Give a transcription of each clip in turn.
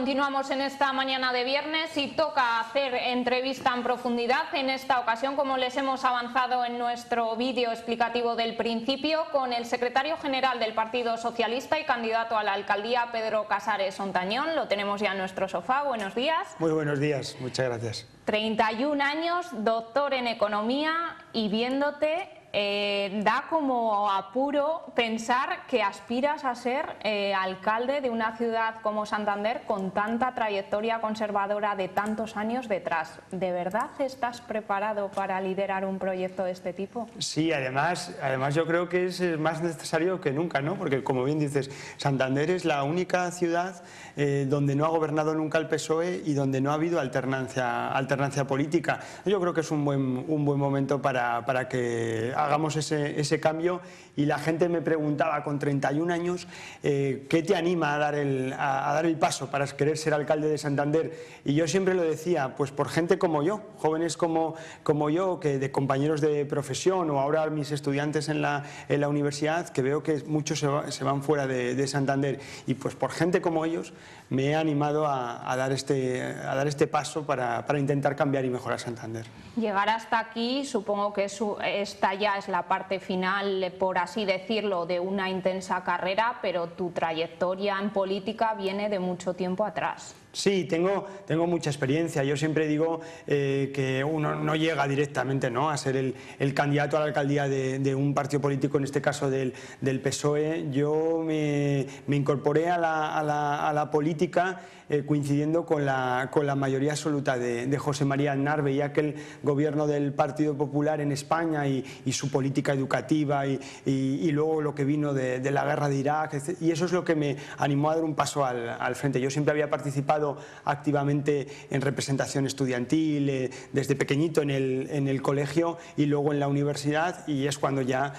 Continuamos en esta mañana de viernes y toca hacer entrevista en profundidad. En esta ocasión, como les hemos avanzado en nuestro vídeo explicativo del principio, con el secretario general del Partido Socialista y candidato a la alcaldía, Pedro Casares Ontañón. Lo tenemos ya en nuestro sofá. Buenos días. Muy buenos días, muchas gracias. 31 años, doctor en economía, y viéndote da como apuro pensar que aspiras a ser alcalde de una ciudad como Santander con tanta trayectoria conservadora de tantos años detrás. ¿De verdad estás preparado para liderar un proyecto de este tipo? Sí, además yo creo que es más necesario que nunca, ¿no? Porque, como bien dices, Santander es la única ciudad donde no ha gobernado nunca el PSOE y donde no ha habido alternancia política. Yo creo que es un buen momento para que hagamos ese cambio. Y la gente me preguntaba con 31 años ¿qué te anima a dar el paso para querer ser alcalde de Santander? Y yo siempre lo decía, pues por gente como yo, jóvenes como yo, que de compañeros de profesión, o ahora mis estudiantes en la universidad, que veo que muchos se van fuera de Santander, y pues por gente como ellos me he animado a dar este paso para intentar cambiar y mejorar Santander. Llegar hasta aquí, supongo que esta ya es la parte final, por así decirlo, de una intensa carrera, pero tu trayectoria en política viene de mucho tiempo atrás. Sí, tengo mucha experiencia. Yo siempre digo que uno no llega directamente, ¿no?, a ser el candidato a la alcaldía de un partido político, en este caso del PSOE. Yo me incorporé a la política coincidiendo con la mayoría absoluta de José María Aznar. Veía que el gobierno del Partido Popular en España y su política educativa y luego lo que vino de la guerra de Irak, y eso es lo que me animó a dar un paso al frente. Yo siempre había participado activamente en representación estudiantil desde pequeñito en el colegio y luego en la universidad, y es cuando ya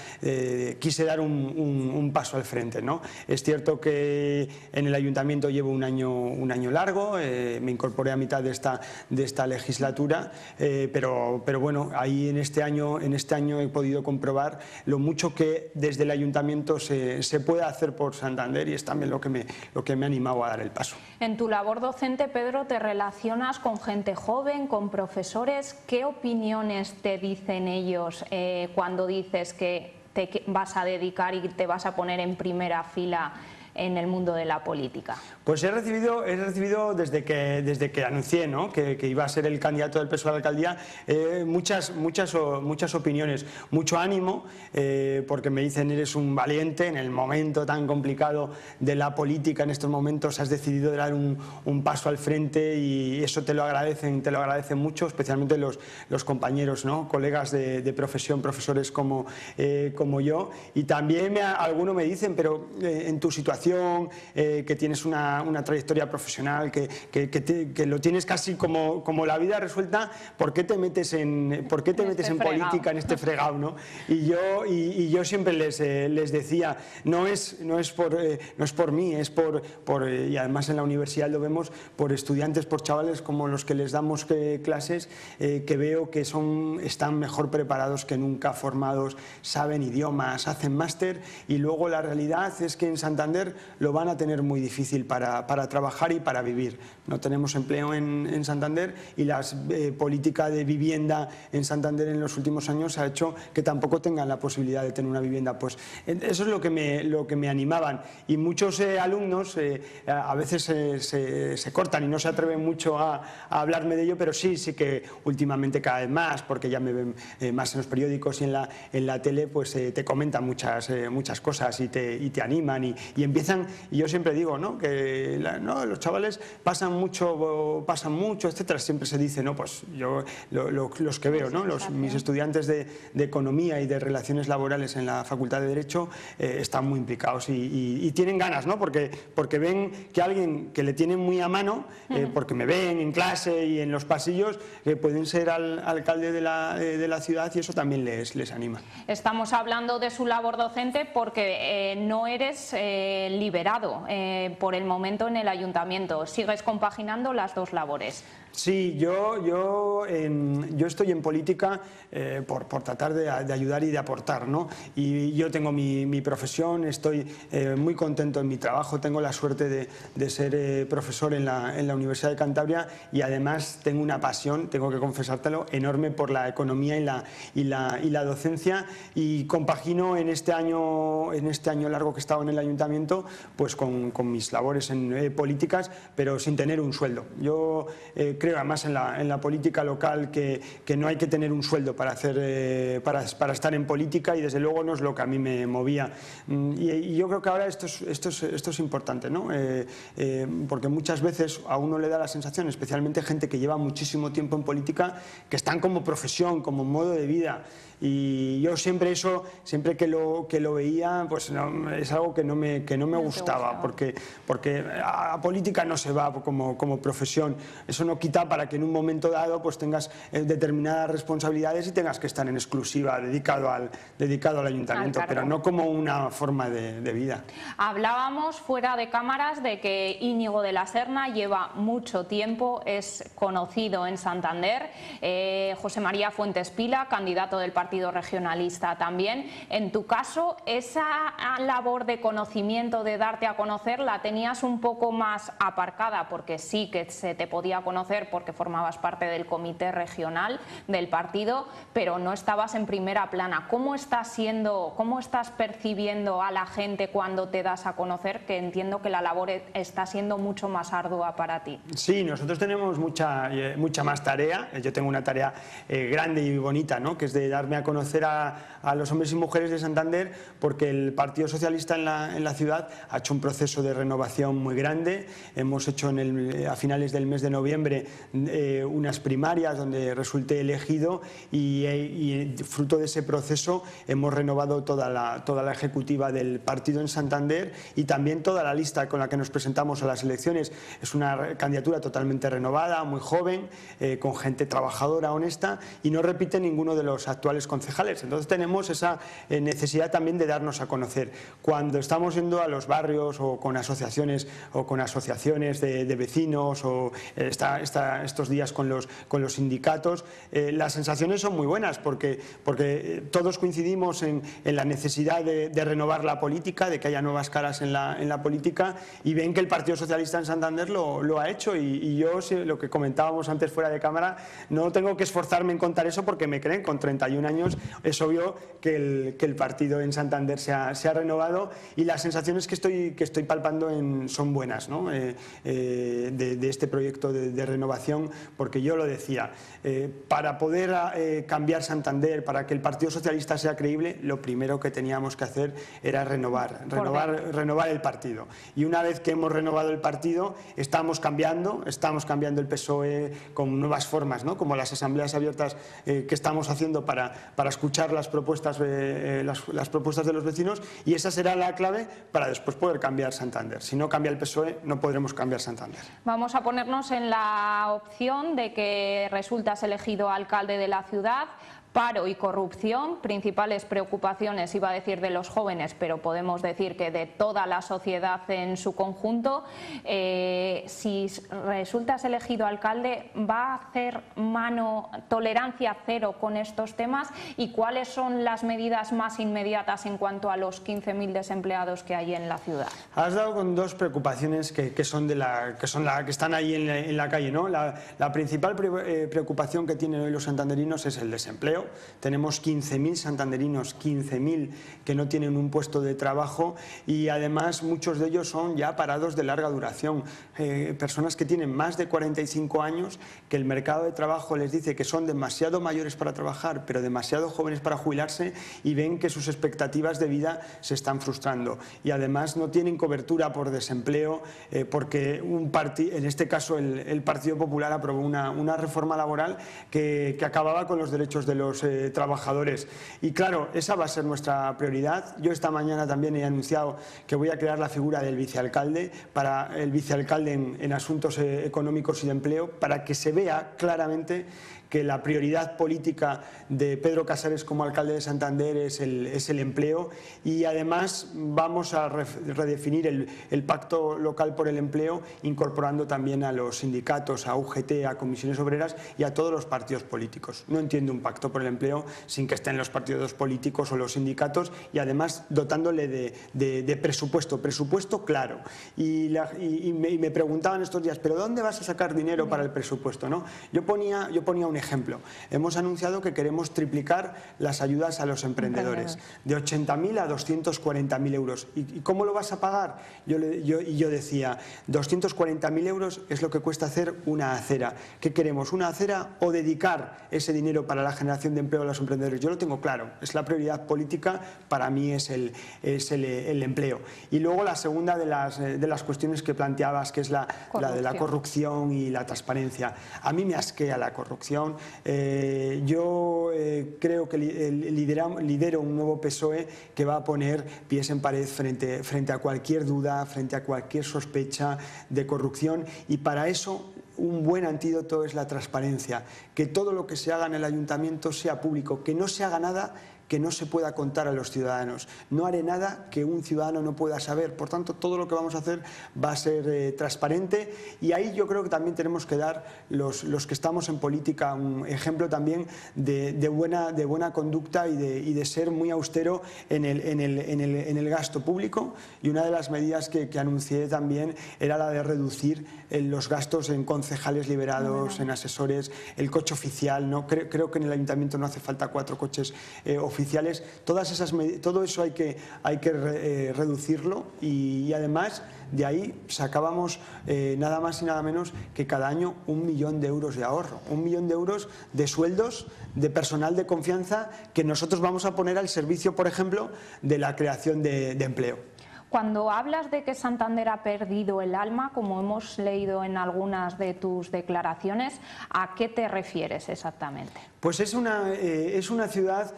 quise dar un paso al frente, ¿no? Es cierto que en el ayuntamiento llevo un año largo, me incorporé a mitad de esta legislatura, pero bueno, ahí en este año he podido comprobar lo mucho que desde el ayuntamiento se puede hacer por Santander, y es también lo que me ha animado a dar el paso. En tu labor docente, Pedro, te relacionas con gente joven, con profesores. ¿Qué opiniones te dicen ellos cuando dices que te vas a dedicar y te vas a poner en primera fila en el mundo de la política? Pues he recibido desde que anuncié, ¿no?, que iba a ser el candidato del PSOE a la alcaldía, muchas opiniones, mucho ánimo, porque me dicen: eres un valiente en el momento tan complicado de la política. En estos momentos has decidido dar un paso al frente, y eso te lo agradecen mucho, especialmente los compañeros, ¿no?, colegas de profesión, profesores como yo. Y también algunos me dicen: pero en tu situación, que tienes una trayectoria profesional, que lo tienes casi como la vida resuelta, ¿por qué te metes en política, en este fregado, ¿no? Y yo siempre les decía, no es por mí, es y además en la universidad lo vemos, por estudiantes, por chavales como los que les damos clases, que veo que están mejor preparados que nunca, formados, saben idiomas, hacen máster, y luego la realidad es que en Santander lo van a tener muy difícil para trabajar y para vivir. No tenemos empleo en Santander, y la política de vivienda en Santander en los últimos años ha hecho que tampoco tengan la posibilidad de tener una vivienda. Pues eso es lo que me animaban, y muchos alumnos a veces se cortan y no se atreven mucho a hablarme de ello, pero sí que últimamente cada vez más, porque ya me ven más en los periódicos y en la tele, pues te comentan muchas cosas y te animan y empiezan. Y yo siempre digo, ¿no?, que los chavales pasan mucho, etcétera. Siempre se dice, ¿no?, pues yo los que veo, ¿no?, mis estudiantes de economía y de relaciones laborales en la Facultad de Derecho están muy implicados y tienen ganas, ¿no?, porque ven que alguien que le tienen muy a mano, porque me ven en clase y en los pasillos, que pueden ser alcalde de la ciudad, y eso también les anima. Estamos hablando de su labor docente porque no eres liberado por el momento en el ayuntamiento. Sigues compaginando las dos labores. Sí, yo estoy en política por tratar de ayudar y de aportar, ¿no? Y yo tengo mi profesión, estoy muy contento en mi trabajo, tengo la suerte de ser profesor en la Universidad de Cantabria y además tengo una pasión, tengo que confesártelo, enorme por la economía y la docencia, y compagino en este año largo que he estado en el ayuntamiento pues con mis labores políticas, pero sin tener un sueldo. Yo creo además en la política local que no hay que tener un sueldo para estar en política, y desde luego no es lo que a mí me movía. Y yo creo que ahora esto es importante, ¿no? Porque muchas veces a uno le da la sensación, especialmente gente que lleva muchísimo tiempo en política, que están como profesión, como modo de vida. Y yo siempre que lo veía, pues no, es algo que no me gustaba, porque a política no se va como profesión. Eso no quita para que en un momento dado pues tengas determinadas responsabilidades y tengas que estar en exclusiva dedicado al ayuntamiento, pero no como una forma de vida. Hablábamos fuera de cámaras de que Íñigo de la Serna lleva mucho tiempo, es conocido en Santander, José María Fuentes Pila, candidato del Partido Regionalista también. En tu caso, esa labor de conocimiento, de darte a conocer, la tenías un poco más aparcada, porque sí que se te podía conocer porque formabas parte del comité regional del partido, pero no estabas en primera plana. ¿Cómo estás percibiendo a la gente cuando te das a conocer? Que entiendo que la labor está siendo mucho más ardua para ti. Sí, nosotros tenemos mucha más tarea. Yo tengo una tarea grande y bonita, ¿no? Que es de darme a conocer a los hombres y mujeres de Santander, porque el Partido Socialista en la ciudad ha hecho un proceso de renovación muy grande. Hemos hecho a finales del mes de noviembre unas primarias donde resulté elegido, y fruto de ese proceso hemos renovado toda la ejecutiva del partido en Santander, y también toda la lista con la que nos presentamos a las elecciones. Es una candidatura totalmente renovada, muy joven, con gente trabajadora, honesta, y no repite ninguno de los actuales concejales. Entonces tenemos esa necesidad también de darnos a conocer. Cuando estamos yendo a los barrios o con asociaciones de vecinos, o estos días con los sindicatos, las sensaciones son muy buenas, porque todos coincidimos en la necesidad de renovar la política, de que haya nuevas caras en la política, y ven que el Partido Socialista en Santander lo ha hecho, y yo, lo que comentábamos antes fuera de cámara, no tengo que esforzarme en contar eso, porque me creen. Con 31 años es obvio que el partido en Santander se ha renovado, y las sensaciones que estoy palpando son buenas, ¿no? De este proyecto de renovación, porque yo lo decía, para poder cambiar Santander, para que el Partido Socialista sea creíble, lo primero que teníamos que hacer era renovar el partido. Y una vez que hemos renovado el partido, estamos cambiando el PSOE con nuevas formas, ¿no? Como las asambleas abiertas que estamos haciendo para escuchar las propuestas de los vecinos, y esa será la clave para después poder cambiar Santander. Si no cambia el PSOE, no podremos cambiar Santander. Vamos a ponernos en la opción de que resultas elegido alcalde de la ciudad. Paro y corrupción, principales preocupaciones, iba a decir de los jóvenes, pero podemos decir que de toda la sociedad en su conjunto. Si resultas elegido alcalde, ¿va a hacer tolerancia cero con estos temas? ¿Y cuáles son las medidas más inmediatas en cuanto a los 15.000 desempleados que hay en la ciudad? Has dado con dos preocupaciones que están ahí en la calle, ¿no? La principal preocupación que tienen hoy los santanderinos es el desempleo. Tenemos 15.000 santanderinos, 15.000 que no tienen un puesto de trabajo, y además muchos de ellos son ya parados de larga duración, personas que tienen más de 45 años, que el mercado de trabajo les dice que son demasiado mayores para trabajar, pero demasiado jóvenes para jubilarse, y ven que sus expectativas de vida se están frustrando, y además no tienen cobertura por desempleo, porque en este caso el Partido Popular aprobó una reforma laboral que acababa con los derechos de los trabajadores. Y claro, esa va a ser nuestra prioridad. Yo esta mañana también he anunciado que voy a crear la figura del vicealcalde, en asuntos económicos y de empleo, para que se vea claramente que la prioridad política de Pedro Casares como alcalde de Santander es el empleo, y además vamos a redefinir el pacto local por el empleo, incorporando también a los sindicatos, a UGT, a comisiones obreras y a todos los partidos políticos. No entiendo un pacto por el empleo sin que estén los partidos políticos o los sindicatos, y además dotándole de presupuesto claro. Y me preguntaban estos días, ¿pero dónde vas a sacar dinero para el presupuesto? ¿No? Yo ponía un ejemplo. Hemos anunciado que queremos triplicar las ayudas a los emprendedores, de 80.000 a 240.000 euros. ¿Y cómo lo vas a pagar? Yo decía, 240.000 euros es lo que cuesta hacer una acera. ¿Qué queremos? ¿Una acera o dedicar ese dinero para la generación de empleo a los emprendedores? Yo lo tengo claro, es la prioridad política, para mí es el empleo. Y luego la segunda de las cuestiones que planteabas, que es la de la corrupción y la transparencia. A mí me asquea la corrupción. Yo creo que lidero un nuevo PSOE que va a poner pies en pared frente a cualquier duda, frente a cualquier sospecha de corrupción, y para eso un buen antídoto es la transparencia, que todo lo que se haga en el ayuntamiento sea público, que no se haga nada que no se pueda contar a los ciudadanos. No haré nada que un ciudadano no pueda saber. Por tanto, todo lo que vamos a hacer va a ser transparente, y ahí yo creo que también tenemos que dar, los que estamos en política, un ejemplo también de buena conducta y de ser muy austero en el gasto público. Y una de las medidas que anuncié también era la de reducir los gastos en concejales liberados, en asesores, el coche oficial, ¿no? Creo que en el ayuntamiento no hace falta 4 coches oficiales. Todo eso hay que reducirlo, y además de ahí sacábamos nada más y nada menos que cada año 1 millón de euros de ahorro, 1 millón de euros de sueldos de personal de confianza que nosotros vamos a poner al servicio, por ejemplo, de la creación de empleo. Cuando hablas de que Santander ha perdido el alma, como hemos leído en algunas de tus declaraciones, ¿a qué te refieres exactamente? Pues es una ciudad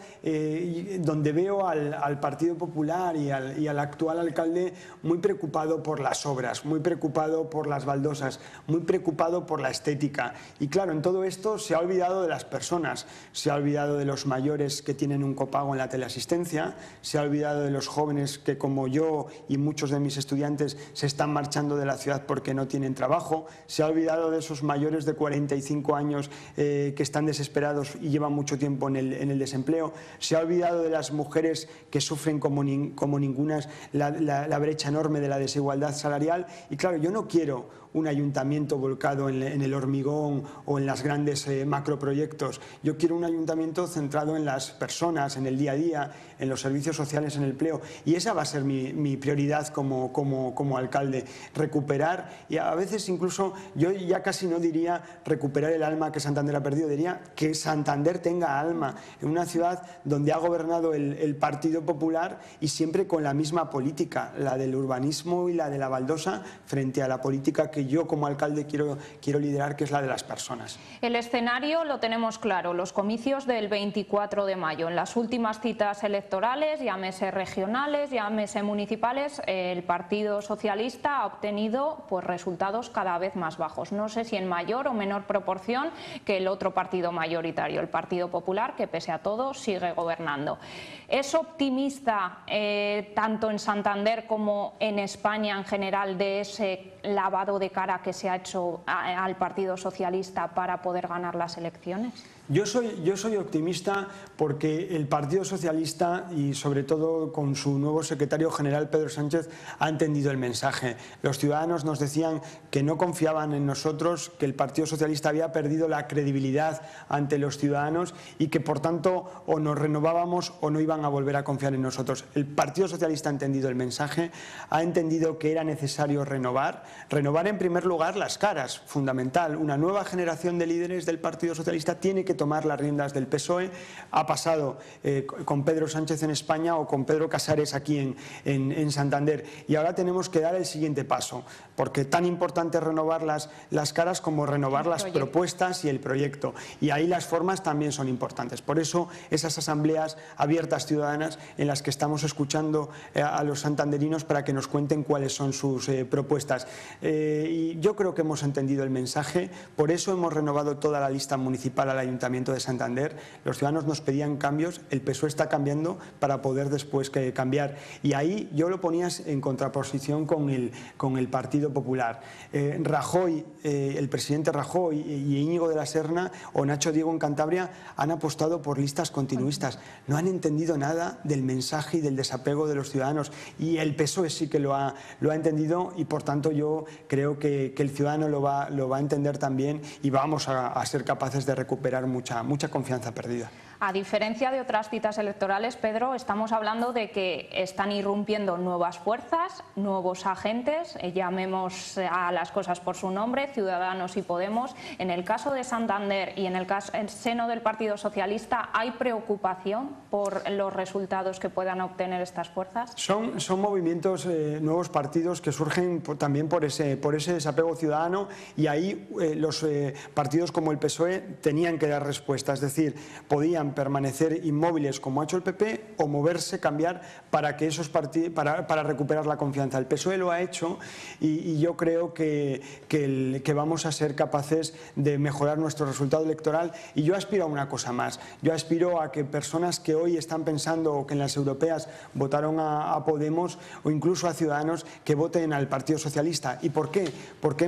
donde veo al Partido Popular y al actual alcalde muy preocupado por las obras, muy preocupado por las baldosas, muy preocupado por la estética. Y claro, en todo esto se ha olvidado de las personas, se ha olvidado de los mayores que tienen un copago en la teleasistencia, se ha olvidado de los jóvenes que, como yo y muchos de mis estudiantes, se están marchando de la ciudad porque no tienen trabajo, se ha olvidado de esos mayores de 45 años que están desesperados y llevan mucho tiempo en el desempleo, se ha olvidado de las mujeres que sufren como ningunas la brecha enorme de la desigualdad salarial. Y claro, yo no quiero un ayuntamiento volcado en el hormigón o en las grandes macroproyectos. Yo quiero un ayuntamiento centrado en las personas, en el día a día, en los servicios sociales, en el empleo, y esa va a ser mi prioridad como alcalde, recuperar, y a veces incluso yo ya casi no diría recuperar el alma que Santander ha perdido, diría que Santander tenga alma, en una ciudad donde ha gobernado el Partido Popular, y siempre con la misma política, la del urbanismo y la de la baldosa, frente a la política que yo como alcalde quiero liderar, que es la de las personas. El escenario lo tenemos claro, los comicios del 24 de mayo. En las últimas citas electorales, llámese regionales, llámese municipales, el Partido Socialista ha obtenido pues resultados cada vez más bajos. No sé si en mayor o menor proporción que el otro partido mayoritario, el Partido Popular, que pese a todo sigue gobernando. ¿Es optimista tanto en Santander como en España en general de ese lavado de cara que se ha hecho al Partido Socialista para poder ganar las elecciones? Yo soy optimista porque el Partido Socialista, y sobre todo con su nuevo secretario general Pedro Sánchez, ha entendido el mensaje. Los ciudadanos nos decían que no confiaban en nosotros, que el Partido Socialista había perdido la credibilidad ante los ciudadanos y que por tanto o nos renovábamos o no iban a volver a confiar en nosotros. El Partido Socialista ha entendido el mensaje, ha entendido que era necesario renovar en primer lugar las caras, fundamental. Una nueva generación de líderes del Partido Socialista tiene que tomar las riendas del PSOE. Ha pasado con Pedro Sánchez en España o con Pedro Casares aquí en Santander, y ahora tenemos que dar el siguiente paso, porque tan importante es renovar las caras como renovar las propuestas y el proyecto, y ahí las formas también son importantes. Por eso esas asambleas abiertas ciudadanas en las que estamos escuchando a los santanderinos para que nos cuenten cuáles son sus propuestas. Y yo creo que hemos entendido el mensaje, por eso hemos renovado toda la lista municipal al ayuntamiento Ayuntamiento de Santander. Los ciudadanos nos pedían cambios, el PSOE está cambiando para poder después cambiar. Y ahí yo lo ponías en contraposición con el Partido Popular. Rajoy, el presidente Rajoy y Íñigo de la Serna o Nacho Diego en Cantabria han apostado por listas continuistas. No han entendido nada del mensaje y del desapego de los ciudadanos, y el PSOE sí que lo ha entendido, y por tanto yo creo que el ciudadano lo va a entender también, y vamos a ser capaces de recuperar mucha confianza perdida. A diferencia de otras citas electorales, Pedro, estamos hablando de que están irrumpiendo nuevas fuerzas, nuevos agentes, llamemos a las cosas por su nombre, Ciudadanos y Podemos. En el caso de Santander y en el seno del Partido Socialista, ¿hay preocupación por los resultados que puedan obtener estas fuerzas? Son movimientos, nuevos partidos que surgen también por ese desapego ciudadano, y ahí los partidos como el PSOE tenían que dar respuesta, es decir, podían permanecer inmóviles como ha hecho el PP o moverse, cambiar para que esos para recuperar la confianza. El PSOE lo ha hecho, y yo creo que vamos a ser capaces de mejorar nuestro resultado electoral, y yo aspiro a una cosa más. Yo aspiro a que personas que hoy están pensando o que en las europeas votaron a Podemos o incluso a Ciudadanos, que voten al Partido Socialista. ¿Y por qué? Porque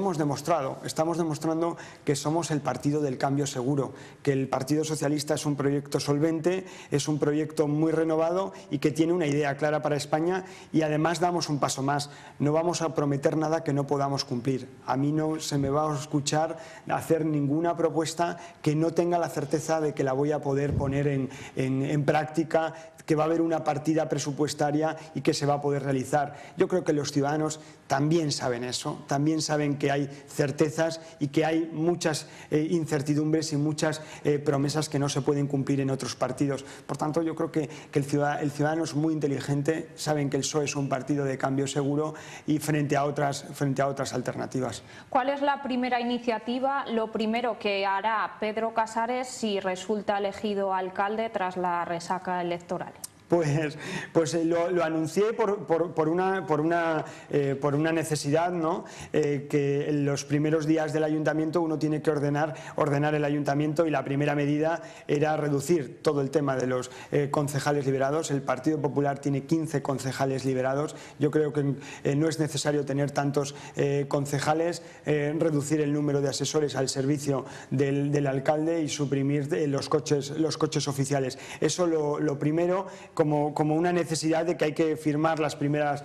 estamos demostrando que somos el partido del cambio seguro, que el Partido Socialista es un proyecto solvente, es un proyecto muy renovado y que tiene una idea clara para España, y además damos un paso más. No vamos a prometer nada que no podamos cumplir. A mí no se me va a escuchar hacer ninguna propuesta que no tenga la certeza de que la voy a poder poner en práctica, que va a haber una partida presupuestaria y que se va a poder realizar. Yo creo que los ciudadanos también saben eso, también saben que hay certezas y que hay muchas incertidumbres y muchas promesas que no se pueden cumplir en otros partidos. Por tanto, yo creo que el ciudadano es muy inteligente, saben que el PSOE es un partido de cambio seguro, y frente a otras alternativas. ¿Cuál es la primera iniciativa, lo primero que hará Pedro Casares si resulta elegido alcalde tras la resaca electoral? Pues lo anuncié por una necesidad, ¿no? Que en los primeros días del ayuntamiento uno tiene que ordenar el ayuntamiento, y la primera medida era reducir todo el tema de los concejales liberados. El Partido Popular tiene 15 concejales liberados. Yo creo que no es necesario tener tantos concejales, reducir el número de asesores al servicio del alcalde y suprimir los coches oficiales. Eso lo primero, como una necesidad de que hay que firmar las primeras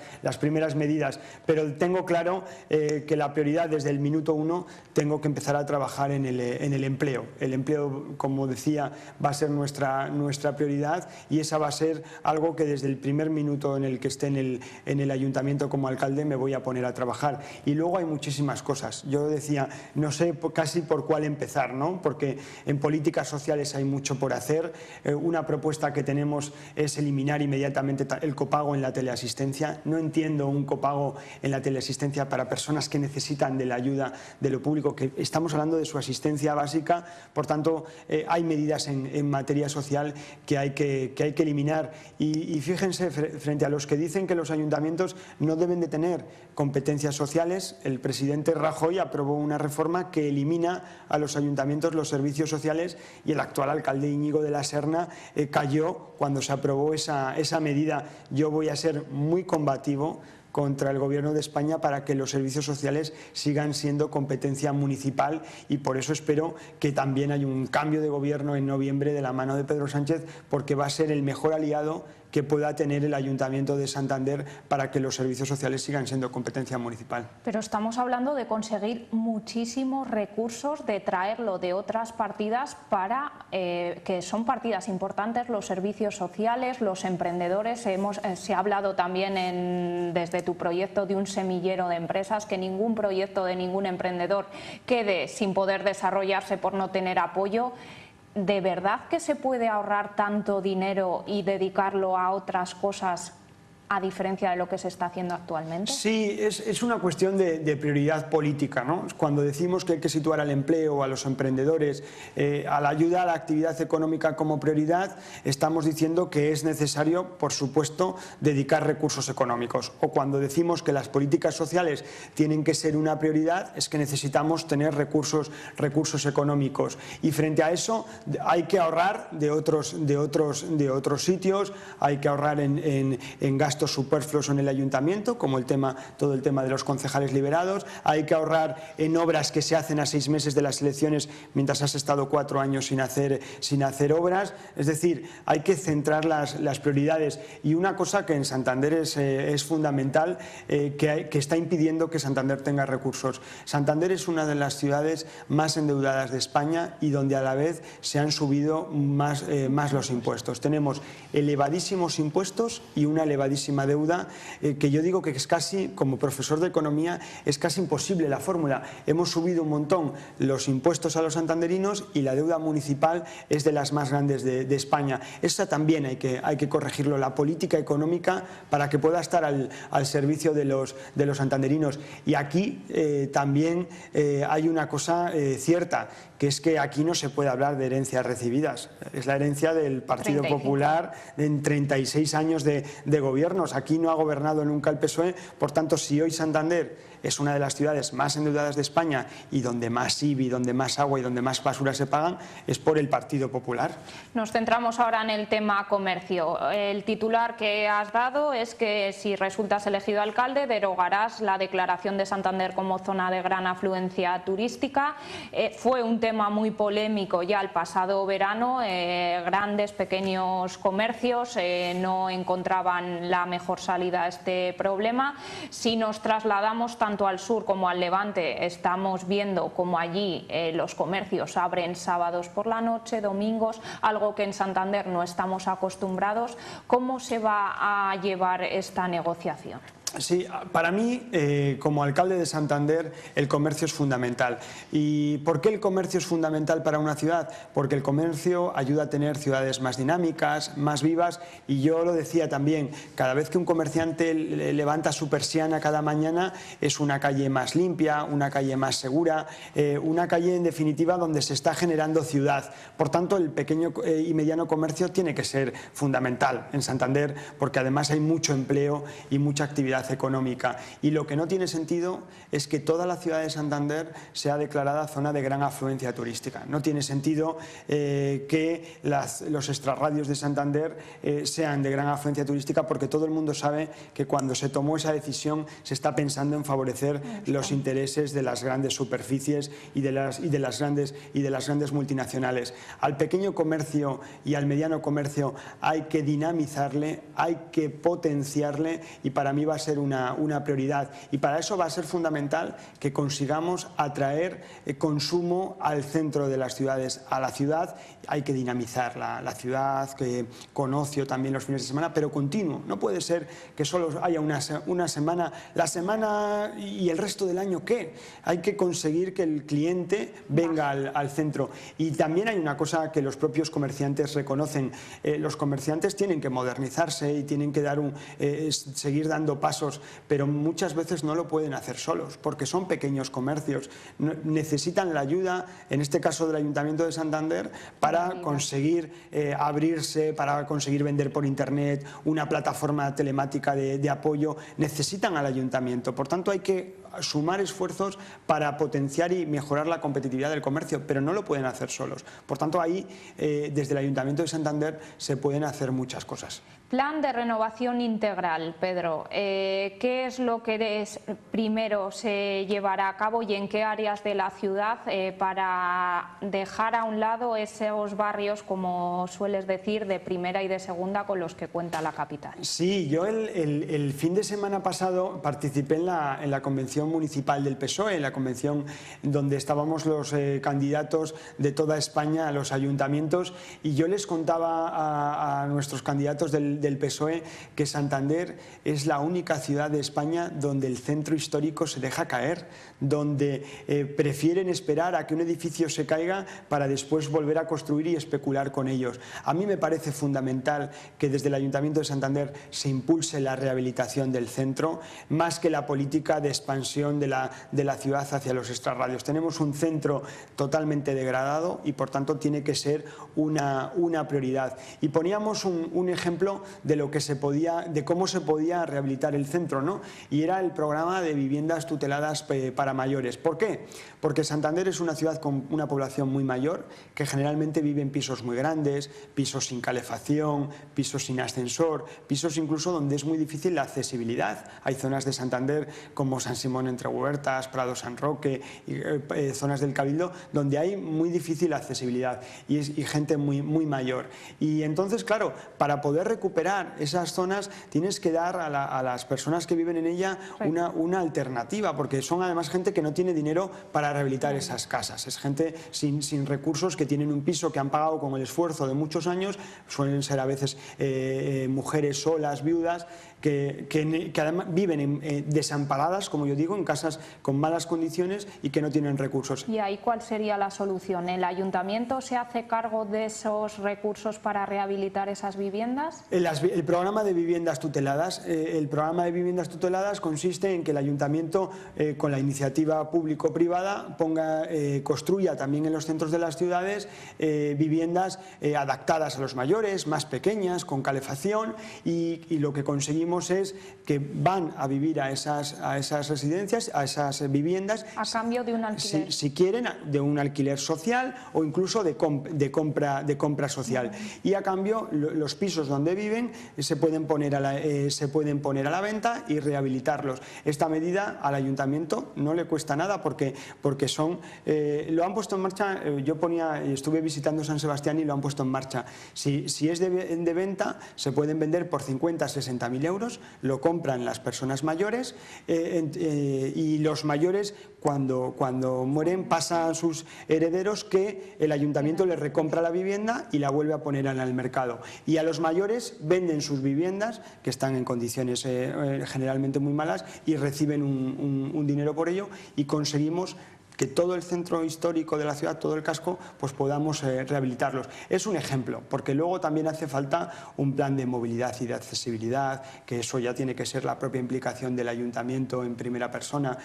medidas, pero tengo claro que la prioridad desde el minuto 1 tengo que empezar a trabajar en el empleo. El empleo, como decía, va a ser nuestra prioridad, y esa va a ser algo que desde el primer minuto en el que esté en el ayuntamiento como alcalde me voy a poner a trabajar. Y luego hay muchísimas cosas. Yo decía, no sé casi por cuál empezar, ¿no? Porque en políticas sociales hay mucho por hacer. Una propuesta que tenemos es eliminar inmediatamente el copago en la teleasistencia. No entiendo un copago en la teleasistencia para personas que necesitan de la ayuda de lo público, que estamos hablando de su asistencia básica. Por tanto, hay medidas en materia social que hay que eliminar. Y fíjense, frente a los que dicen que los ayuntamientos no deben de tener competencias sociales, el presidente Rajoy aprobó una reforma que elimina a los ayuntamientos los servicios sociales, y el actual alcalde Íñigo de la Serna cayó cuando se aprobó esa medida. Yo voy a ser muy combativo contra el Gobierno de España para que los servicios sociales sigan siendo competencia municipal, y por eso espero que también haya un cambio de gobierno en noviembre de la mano de Pedro Sánchez, porque va a ser el mejor aliado que pueda tener el Ayuntamiento de Santander para que los servicios sociales sigan siendo competencia municipal. Pero estamos hablando de conseguir muchísimos recursos, de traerlo de otras partidas para que son partidas importantes, los servicios sociales, los emprendedores. Se ha hablado también desde tu proyecto de un semillero de empresas, que ningún proyecto de ningún emprendedor quede sin poder desarrollarse por no tener apoyo. ¿De verdad que se puede ahorrar tanto dinero y dedicarlo a otras cosas a diferencia de lo que se está haciendo actualmente? Sí, es una cuestión de prioridad política, ¿no? Cuando decimos que hay que situar al empleo, a los emprendedores, a la ayuda a la actividad económica como prioridad, estamos diciendo que es necesario, por supuesto, dedicar recursos económicos. O cuando decimos que las políticas sociales tienen que ser una prioridad, es que necesitamos tener recursos económicos. Y frente a eso hay que ahorrar de otros sitios, hay que ahorrar en gastos superfluos en el ayuntamiento, como todo el tema de los concejales liberados, hay que ahorrar en obras que se hacen a 6 meses de las elecciones mientras has estado 4 años sin hacer obras. Es decir, hay que centrar las prioridades. Y una cosa que en Santander es fundamental, que está impidiendo que Santander tenga recursos. Santander es una de las ciudades más endeudadas de España y donde a la vez se han subido más los impuestos. Tenemos elevadísimos impuestos y una elevadísima deuda, que yo digo que es casi, como profesor de economía, es casi imposible la fórmula. Hemos subido un montón los impuestos a los santanderinos y la deuda municipal es de las más grandes de España. Esa también hay que corregirlo, la política económica, para que pueda estar al servicio de los santanderinos. Y aquí también hay una cosa cierta, que es que aquí no se puede hablar de herencias recibidas. Es la herencia del Partido Popular en 36 años de gobiernos. Aquí no ha gobernado nunca el PSOE, por tanto, si hoy Santander es una de las ciudades más endeudadas de España y donde más IBI, donde más agua y donde más basura se pagan, es por el Partido Popular. Nos centramos ahora en el tema comercio. El titular que has dado es que si resultas elegido alcalde derogarás la declaración de Santander como zona de gran afluencia turística. Fue un tema muy polémico ya el pasado verano. Grandes, pequeños comercios no encontraban la mejor salida a este problema. Si nos trasladamos tanto al sur como al levante, estamos viendo como allí los comercios abren sábados por la noche, domingos, algo que en Santander no estamos acostumbrados. ¿Cómo se va a llevar esta negociación? Sí, para mí, como alcalde de Santander, el comercio es fundamental. ¿Y por qué el comercio es fundamental para una ciudad? Porque el comercio ayuda a tener ciudades más dinámicas, más vivas, y yo lo decía también, cada vez que un comerciante levanta su persiana cada mañana, es una calle más limpia, una calle más segura, una calle en definitiva donde se está generando ciudad. Por tanto, el pequeño y mediano comercio tiene que ser fundamental en Santander, porque además hay mucho empleo y mucha actividad económica. Y lo que no tiene sentido es que toda la ciudad de Santander sea declarada zona de gran afluencia turística. No tiene sentido que los extrarradios de Santander sean de gran afluencia turística, porque todo el mundo sabe que cuando se tomó esa decisión se está pensando en favorecer los intereses de las grandes superficies y de las grandes multinacionales. Al pequeño comercio y al mediano comercio hay que dinamizarle, hay que potenciarle, y para mí va a ser una prioridad, y para eso va a ser fundamental que consigamos atraer consumo al centro de las ciudades. A la ciudad hay que dinamizar la ciudad, con ocio también los fines de semana, pero continuo. No puede ser que solo haya una semana, la semana y el resto del año, ¿qué? Hay que conseguir que el cliente venga al centro. Y también hay una cosa que los propios comerciantes reconocen: los comerciantes tienen que modernizarse y tienen que seguir dando pasos, pero muchas veces no lo pueden hacer solos, porque son pequeños comercios, necesitan la ayuda, en este caso del Ayuntamiento de Santander, para conseguir abrirse, para conseguir vender por internet, una plataforma telemática de apoyo. Necesitan al Ayuntamiento. Por tanto, hay que sumar esfuerzos para potenciar y mejorar la competitividad del comercio, pero no lo pueden hacer solos. Por tanto, ahí, desde el Ayuntamiento de Santander, se pueden hacer muchas cosas. Plan de renovación integral, Pedro. ¿Qué es lo que primero se llevará a cabo y en qué áreas de la ciudad, para dejar a un lado esos barrios, como sueles decir, de primera y de segunda con los que cuenta la capital? Sí, yo el fin de semana pasado participé en la convención municipal del PSOE, en la convención donde estábamos los candidatos de toda España a los ayuntamientos, y yo les contaba a nuestros candidatos del PSOE que Santander es la única ciudad de España donde el centro histórico se deja caer, donde prefieren esperar a que un edificio se caiga para después volver a construir y especular con ellos. A mí me parece fundamental que desde el Ayuntamiento de Santander se impulse la rehabilitación del centro, más que la política de expansión de la ciudad hacia los extrarradios. Tenemos un centro totalmente degradado y por tanto tiene que ser una prioridad. Y poníamos un ejemplo de cómo se podía rehabilitar el centro, ¿no? Y era el programa de viviendas tuteladas para mayores. ¿Por qué? Porque Santander es una ciudad con una población muy mayor, que generalmente vive en pisos muy grandes, pisos sin calefacción, pisos sin ascensor, pisos incluso donde es muy difícil la accesibilidad. Hay zonas de Santander como San Simón entre Huertas, Prado San Roque, zonas del Cabildo, donde hay muy difícil accesibilidad y gente muy mayor. Y entonces, claro, para poder recuperar esas zonas tienes que dar a las personas que viven en ella una alternativa, porque son además gente que no tiene dinero para rehabilitar esas casas. Es gente sin recursos, que tienen un piso que han pagado con el esfuerzo de muchos años, suelen ser a veces mujeres solas, viudas, que además viven desamparadas, como yo digo, en casas con malas condiciones y que no tienen recursos. ¿Y ahí cuál sería la solución? ¿El ayuntamiento se hace cargo de esos recursos para rehabilitar esas viviendas? El programa de viviendas tuteladas, consiste en que el ayuntamiento, con la iniciativa público-privada, construya también en los centros de las ciudades viviendas adaptadas a los mayores, más pequeñas, con calefacción, y lo que conseguimos es que van a vivir a esas residencias, a esas viviendas, a cambio de un alquiler, si quieren, de un alquiler social o incluso de compra social. Y a cambio los pisos donde viven se pueden poner a la venta y rehabilitarlos. Esta medida al ayuntamiento no le cuesta nada porque lo han puesto en marcha. Estuve visitando San Sebastián y lo han puesto en marcha. Si es de venta, se pueden vender por 50 a 60.000 euros, lo compran las personas mayores y los mayores cuando mueren pasan a sus herederos, que el ayuntamiento les recompra la vivienda y la vuelve a poner en el mercado. Y a los mayores venden sus viviendas, que están en condiciones generalmente muy malas, y reciben un dinero por ello, y conseguimos que todo el centro histórico de la ciudad, todo el casco, pues podamos rehabilitarlos. Es un ejemplo, porque luego también hace falta un plan de movilidad y de accesibilidad, que eso ya tiene que ser la propia implicación del ayuntamiento en primera persona,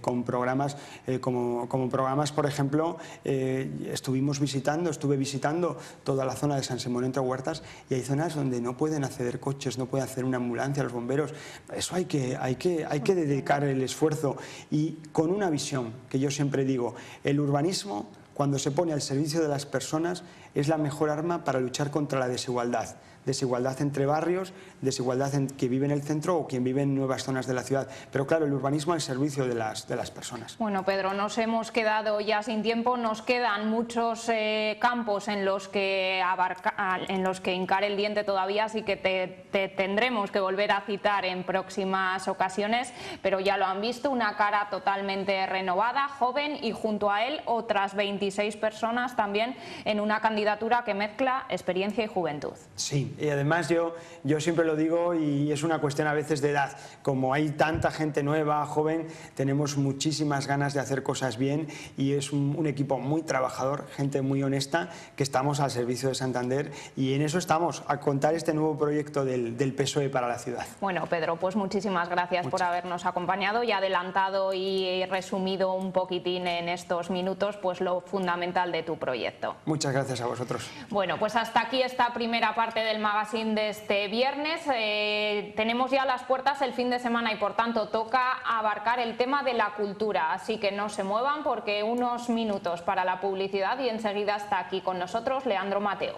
con programas como programas, por ejemplo, estuve visitando toda la zona de San Simón entre Huertas, y hay zonas donde no pueden acceder coches, no puede hacer una ambulancia, los bomberos. Eso hay que dedicar el esfuerzo, y con una visión que yo siempre digo: el urbanismo, cuando se pone al servicio de las personas, es la mejor arma para luchar contra la desigualdad. Desigualdad entre barrios, desigualdad en quien vive en el centro o quien vive en nuevas zonas de la ciudad. Pero claro, el urbanismo al servicio de las personas. Bueno, Pedro, nos hemos quedado ya sin tiempo. Nos quedan muchos campos en los que hincar el diente todavía, así que te tendremos que volver a citar en próximas ocasiones. Pero ya lo han visto, una cara totalmente renovada, joven, y junto a él otras 26 personas también en una candidatura que mezcla experiencia y juventud. Sí. Y además yo siempre lo digo, y es una cuestión a veces de edad. Como hay tanta gente nueva, joven, tenemos muchísimas ganas de hacer cosas bien, y es un equipo muy trabajador, gente muy honesta, que estamos al servicio de Santander, y en eso estamos, a contar este nuevo proyecto del PSOE para la ciudad. Bueno, Pedro, pues muchísimas gracias por habernos acompañado y adelantado y resumido un poquitín en estos minutos pues lo fundamental de tu proyecto. Muchas gracias a vosotros. Bueno, pues hasta aquí esta primera parte del magazine de este viernes. Tenemos ya las puertas el fin de semana y por tanto toca abarcar el tema de la cultura, así que no se muevan porque unos minutos para la publicidad y enseguida está aquí con nosotros Leandro Mateo.